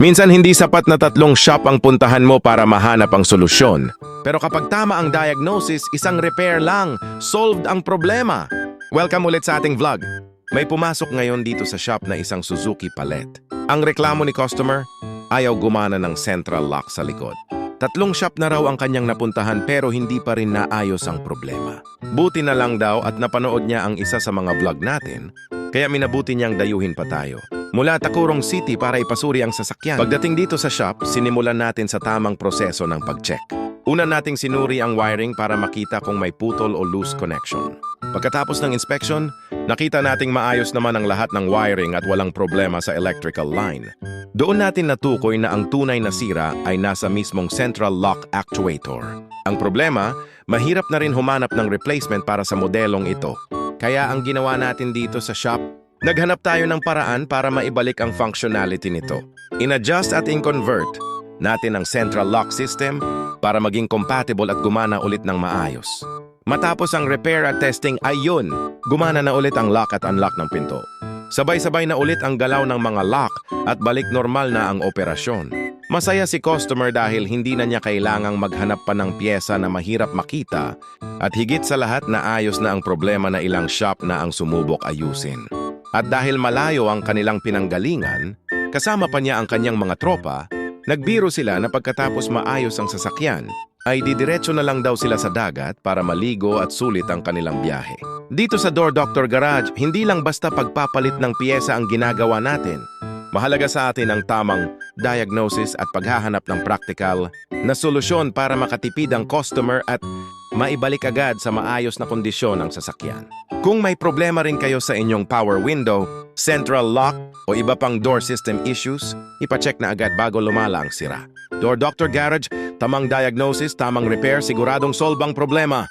Minsan hindi sapat na 3 shop ang puntahan mo para mahanap ang solusyon. Pero kapag tama ang diagnosis, isang repair lang, solved ang problema. Welcome ulit sa ating vlog. May pumasok ngayon dito sa shop na isang Suzuki Palette. Ang reklamo ni customer, ayaw gumana ng central lock sa likod. 3 shop na raw ang kanyang napuntahan pero hindi pa rin naayos ang problema. Buti na lang daw at napanood niya ang isa sa mga vlog natin, kaya minabuti niyang dayuhin pa tayo. Mula Tacurong City para ipasuri ang sasakyan. Pagdating dito sa shop, sinimulan natin sa tamang proseso ng pag-check. Una nating sinuri ang wiring para makita kung may putol o loose connection. Pagkatapos ng inspection, nakita nating maayos naman ang lahat ng wiring at walang problema sa electrical line. Doon natin natukoy na ang tunay na sira ay nasa mismong central lock actuator. Ang problema, mahirap na rin humanap ng replacement para sa modelong ito. Kaya ang ginawa natin dito sa shop, naghanap tayo ng paraan para maibalik ang functionality nito. In-adjust at in-convert natin ang central lock system para maging compatible at gumana ulit ng maayos. Matapos ang repair at testing, ayun, gumana na ulit ang lock at unlock ng pinto. Sabay-sabay na ulit ang galaw ng mga lock at balik normal na ang operasyon. Masaya si customer dahil hindi na niya kailangang maghanap pa ng pyesa na mahirap makita at higit sa lahat na ayos na ang problema na ilang shop na ang sumubok ayusin. At dahil malayo ang kanilang pinanggalingan, kasama pa niya ang kanyang mga tropa, nagbiro sila na pagkatapos maayos ang sasakyan, ay didiretso na lang daw sila sa dagat para maligo at sulit ang kanilang biyahe. Dito sa Door Doctor Garage, hindi lang basta pagpapalit ng piyesa ang ginagawa natin. Mahalaga sa atin ang tamang diagnosis at paghahanap ng practical na solusyon para makatipid ang customer at maibalik agad sa maayos na kondisyon ang sasakyan. Kung may problema rin kayo sa inyong power window, central lock o iba pang door system issues, ipacheck na agad bago lumala ang sira. Door Doctor Garage, tamang diagnosis, tamang repair, siguradong solve ang problema.